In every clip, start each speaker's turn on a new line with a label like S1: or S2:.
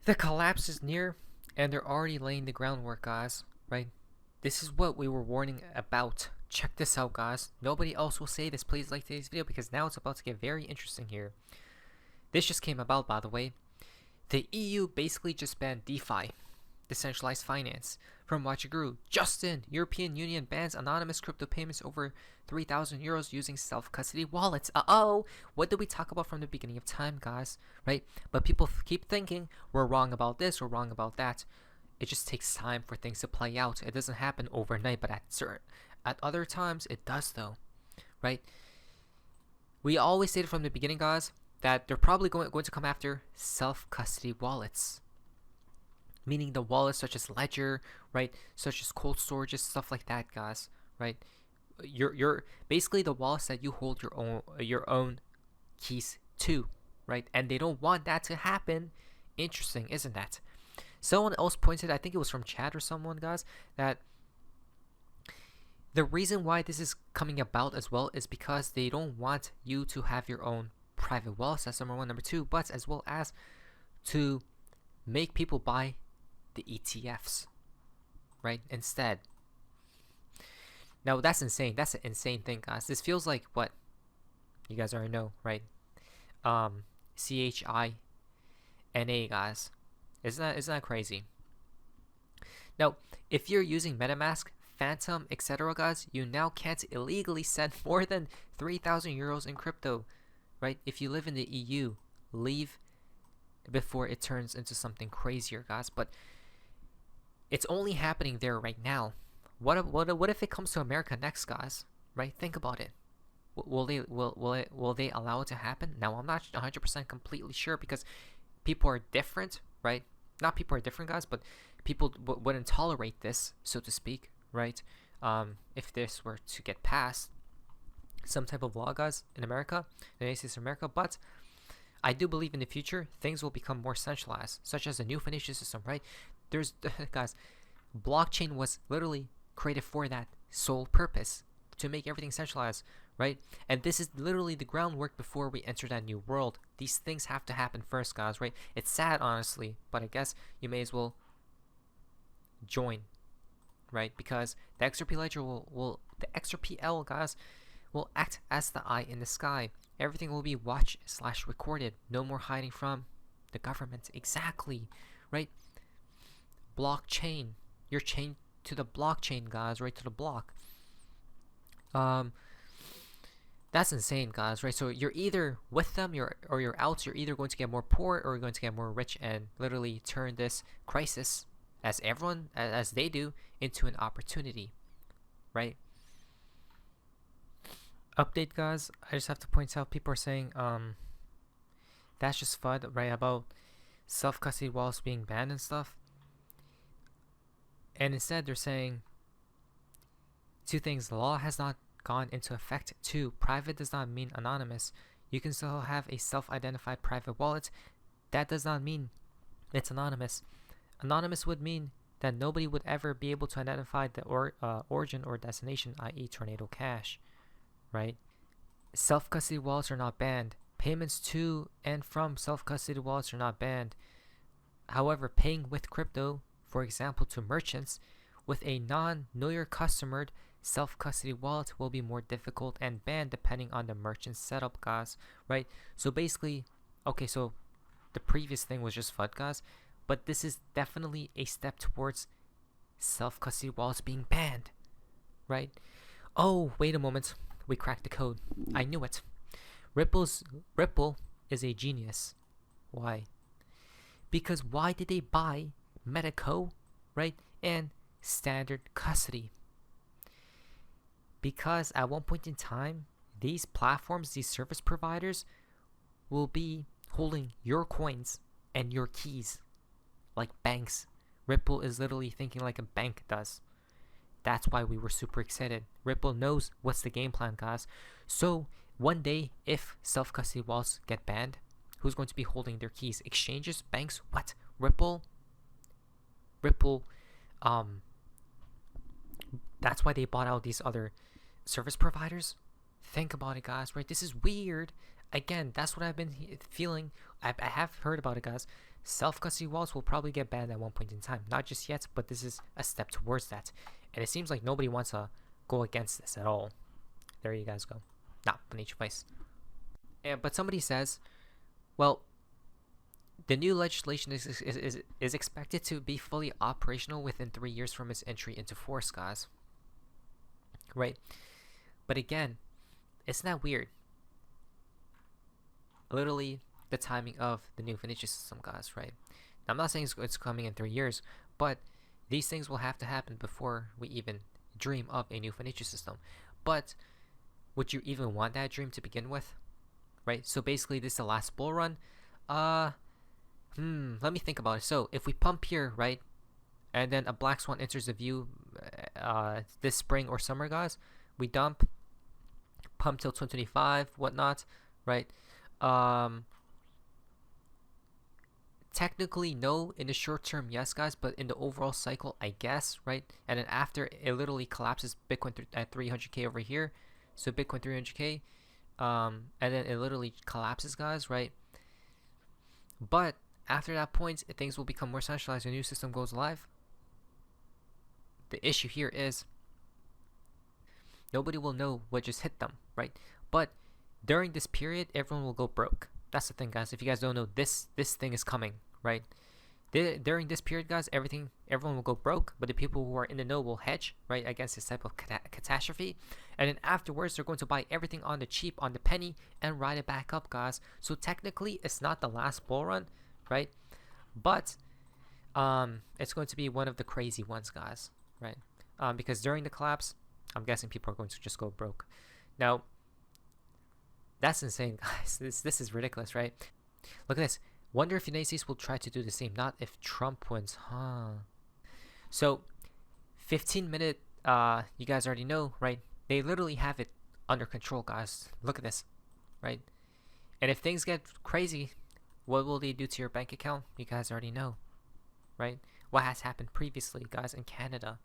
S1: The collapse is near, and they're already laying the groundwork, guys, right? This is what we were warning about. Check this out, guys. Nobody else will say this. Please like today's video because now it's about to get very interesting here. This just came about, by the way. The EU basically just banned DeFi, decentralized finance, from what it grew. Justin, European Union bans anonymous crypto payments over 3,000 euros using self-custody wallets. Uh-oh! What did we talk about from the beginning of time, guys? Right? But people keep thinking we're wrong about this, we're wrong about that. It just takes time for things to play out. It doesn't happen overnight, but at other times it does, though. Right? We always stated from the beginning, guys, that they're probably going to come after self-custody wallets. Meaning the wallets such as Ledger, right? Such as cold storages, stuff like that, guys, right? You're basically the wallets that you hold your own keys to, right? And they don't want that to happen. Interesting, isn't that? Someone else pointed, I think it was from chat or someone, guys, that the reason why this is coming about as well is because they don't want you to have your own private wallets. That's number one. Number two, but as well as to make people buy the ETFs, right? Instead. Now that's insane. That's an insane thing, guys. This feels like what you guys already know, right? CHINA, guys. Isn't that crazy? Now, if you're using MetaMask, Phantom, etc., guys, you now can't illegally send more than 3,000 euros in crypto, right? If you live in the EU, leave before it turns into something crazier, guys. But it's only happening there right now. What if it comes to America next, guys? Right? Think about it. Will they allow it to happen? Now, I'm not 100% completely sure because people are different, right? Not people are different, guys, but people wouldn't tolerate this, so to speak, right? If this were to get passed, some type of law, guys, in America, the United States of America, but I do believe in the future things will become more centralized, such as a new financial system, right? There's, guys, blockchain was literally created for that sole purpose, to make everything centralized, right? And this is literally the groundwork before we enter that new world. These things have to happen first, guys, right? It's sad, honestly, but I guess you may as well join, right? Because the XRP ledger the XRPL, guys, will act as the eye in the sky. Everything will be watched/recorded. No more hiding from the government. Exactly, right? Blockchain. You're chained to the blockchain, guys, right to the block. That's insane, guys, right? So you're either with them, or you're out. You're either going to get more poor or you're going to get more rich, and literally turn this crisis, as they do, into an opportunity, right? Update, guys. I just have to point out, people are saying that's just FUD, right? About self-custody wallets being banned and stuff. And instead they're saying two things. The law has not gone into effect. Two, private does not mean anonymous. You can still have a self-identified private wallet. That does not mean it's anonymous. Anonymous would mean that nobody would ever be able to identify the origin or destination, i.e. Tornado Cash, right? Self-custody wallets are not banned. Payments to and from self-custody wallets are not banned. However, paying with crypto, for example, to merchants with a non-know your customer self-custody wallet will be more difficult and banned depending on the merchant setup, guys, right? So basically, okay, so the previous thing was just FUD, guys, but this is definitely a step towards self-custody wallets being banned, right? Oh, wait a moment. We cracked the code. I knew it. Ripple is a genius. Why? Because why did they buy Metaco, right, and Standard Custody? Because at one point in time, these platforms, these service providers, will be holding your coins and your keys like banks. Ripple is literally thinking like a bank does. That's why we were super excited. Ripple knows what's the game plan, guys. So one day, if self-custody wallets get banned, who's going to be holding their keys? Exchanges? Banks? What? Ripple? That's why they bought out these other service providers. Think about it, guys, right? This is weird. Again, that's what I've been feeling. I have heard about it, guys, Self-custody wallets will probably get banned at one point in time. Not just yet, but this is a step towards that. And it seems like nobody wants to go against this at all. There you guys go. Nah, financial advice. But somebody says, well, the new legislation is expected to be fully operational within 3 years from its entry into force, guys. Right? But again, isn't that weird? Literally, the timing of the new financial system, guys, right? Now, I'm not saying it's coming in 3 years, but these things will have to happen before we even dream of a new financial system. But would you even want that dream to begin with? Right? So basically, this is the last bull run. Let me think about it. So if we pump here, right, and then a black swan enters the view this spring or summer, guys, we dump, pump till 2025, whatnot, right? Technically, no. In the short term, yes, guys, but in the overall cycle, I guess, right? And then after, it literally collapses Bitcoin at 300k over here. So Bitcoin 300k, and then it literally collapses, guys, right? But after that point, things will become more centralized. The new system goes live. The issue here is nobody will know what just hit them, right? But during this period, everyone will go broke. That's the thing, guys. If you guys don't know, this thing is coming, right? During this period, guys, everyone will go broke, but the people who are in the know will hedge, right, against this type of catastrophe. And then afterwards, they're going to buy everything on the cheap, on the penny, and ride it back up, guys. So technically, it's not the last bull run, right? But it's going to be one of the crazy ones, guys, right? Because during the collapse, I'm guessing people are going to just go broke. Now, that's insane, guys. This is ridiculous, right? Look at this. Wonder if the United States will try to do the same. Not if Trump wins, huh? So, 15-minute, you guys already know, right? They literally have it under control, guys. Look at this, right? And if things get crazy, what will they do to your bank account? You guys already know, right? What has happened previously, guys, in Canada.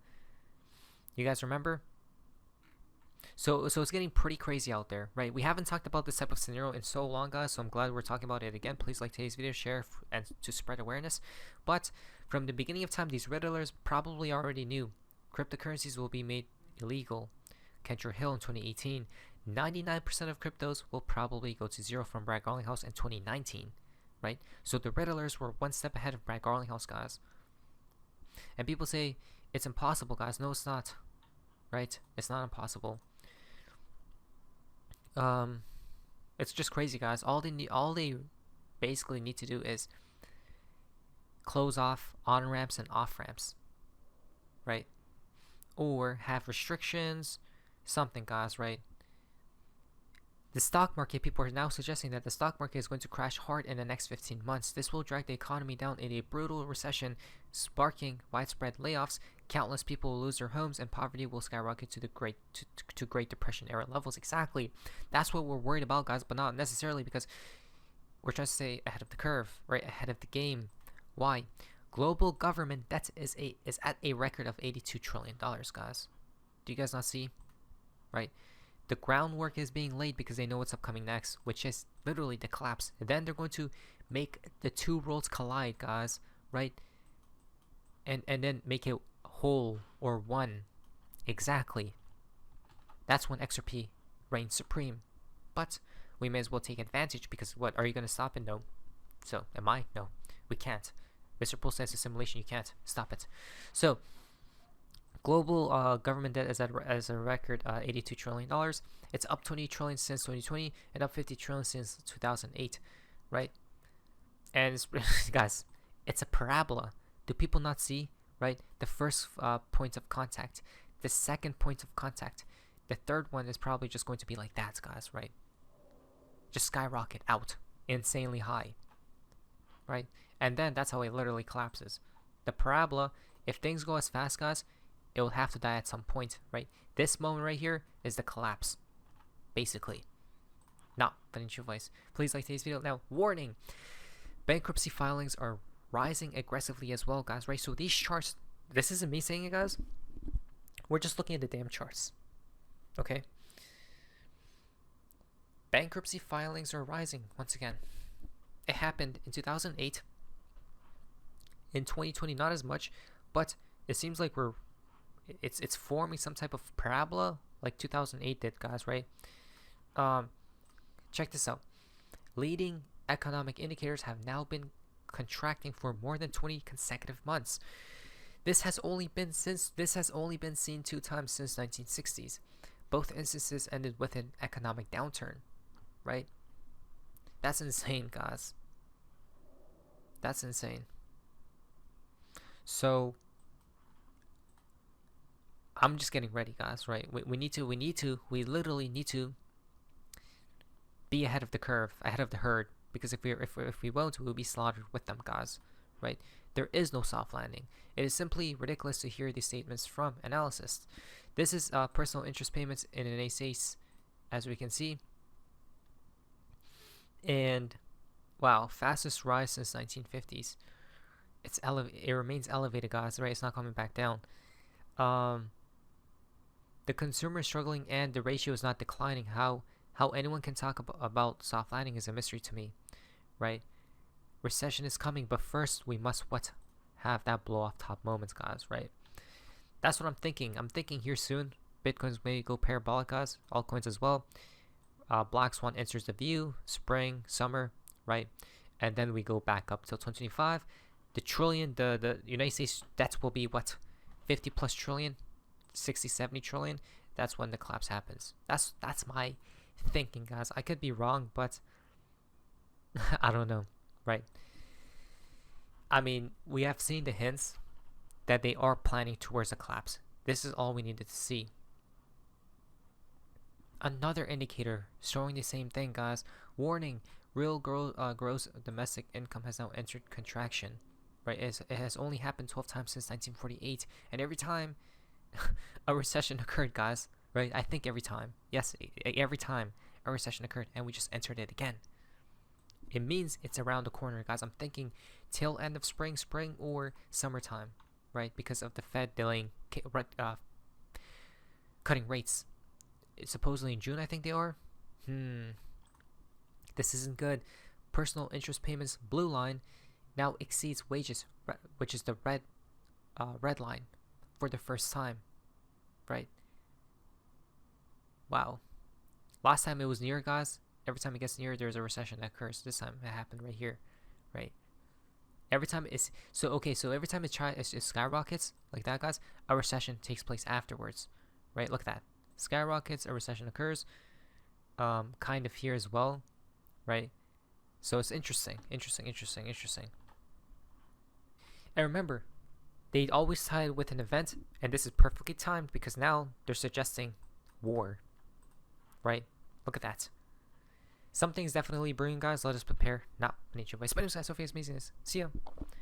S1: You guys remember? So it's getting pretty crazy out there, right? We haven't talked about this type of scenario in so long, guys, so I'm glad we're talking about it again. Please like today's video, share, and to spread awareness. But from the beginning of time, these Riddlers probably already knew cryptocurrencies will be made illegal. Kendra Hill in 2018, 99% of cryptos will probably go to zero from Brad Garlinghouse in 2019, right? So the Riddlers were one step ahead of Brad Garlinghouse, guys. And people say it's impossible, guys. No, it's not, right? It's not impossible. It's just crazy, guys. All they basically need to do is close off on ramps and off ramps, right? Or have restrictions, something, guys, right? The stock market, people are now suggesting that the stock market is going to crash hard in the next 15 months. This will drag the economy down in a brutal recession, sparking widespread layoffs. Countless people will lose their homes, and poverty will skyrocket to the Great Depression era levels. Exactly. That's what we're worried about, guys, but not necessarily because we're trying to stay ahead of the curve, right? Ahead of the game. Why? Global government debt is at a record of $82 trillion, guys. Do you guys not see? Right? The groundwork is being laid because they know what's upcoming next, which is literally the collapse. And then they're going to make the two worlds collide, guys, right? And then make it whole or one. Exactly. That's when XRP reigns supreme. But we may as well take advantage because what? Are you going to stop it? No. So, am I? No. We can't. Mr. Pool says assimilation, you can't. Stop it. So, global government debt is at a record $82 trillion. It's up $20 trillion since 2020 and up $50 trillion since 2008, right? And it's, guys, it's a parabola. Do people not see, right? The first point of contact, the second point of contact, the third one is probably just going to be like that, guys, right? Just skyrocket out, insanely high, right? And then that's how it literally collapses. The parabola, if things go as fast, guys, it will have to die at some point, right? This moment right here is the collapse, basically. Not financial advice. Please like today's video. Now, warning, bankruptcy filings are rising aggressively as well, guys, right? So these charts, this isn't me saying it, guys. We're just looking at the damn charts, okay? Bankruptcy filings are rising once again. It happened in 2008, In 2020, not as much, but it seems like it's forming some type of parabola like 2008 did, guys, right? Check this out. Leading economic indicators have now been contracting for more than 20 consecutive months. This has only been seen 2 times since 1960s. Both instances ended with an economic downturn, right? That's insane, guys. That's insane. So I'm just getting ready, guys, right? We literally need to be ahead of the curve, ahead of the herd, because if we won't, we'll be slaughtered with them, guys, right? There is no soft landing. It is simply ridiculous to hear these statements from analysts. This is personal interest payments in an ACE, as we can see. And wow, fastest rise since 1950s. It remains elevated, guys, right? It's not coming back down. The consumer is struggling and the ratio is not declining. How anyone can talk about soft landing is a mystery to me, right? Recession is coming, but first we must have that blow off top moments, guys, right? That's what I'm thinking. I'm thinking here soon, Bitcoins may go parabolic, guys. Altcoins as well. Black Swan enters the view, spring, summer, right? And then we go back up till 2025. The trillion, the United States debts will be what, 50 plus trillion, 60, 70 trillion. That's when the collapse happens. That's my thinking, guys. I could be wrong, but I don't know, right? I mean, we have seen the hints that they are planning towards a collapse. This is all we needed to see. Another indicator showing the same thing, guys. Warning: real gross domestic income has now entered contraction. Right? It has only happened 12 times since 1948, and every time a recession occurred, guys. Right? I think every time. Yes, every time a recession occurred, and we just entered it again. It means it's around the corner, guys. I'm thinking till end of spring or summertime, right? Because of the Fed delaying, cutting rates. It's supposedly in June, I think they are. This isn't good. Personal interest payments, blue line, now exceeds wages, which is the red line, for the first time, right? Wow. Last time it was near, guys. Every time it gets near, there's a recession that occurs. This time it happened right here, right? Every time it's so every time it skyrockets like that, guys, a recession takes place afterwards, right? Look at that. Skyrockets, a recession occurs. Kind of here as well, right? So it's interesting. And remember, they always tie it with an event, and this is perfectly timed because now they're suggesting war, right? Look at that. Something's definitely brewing, guys. Let us prepare. Not nature. But Sophia's amazingness. See ya.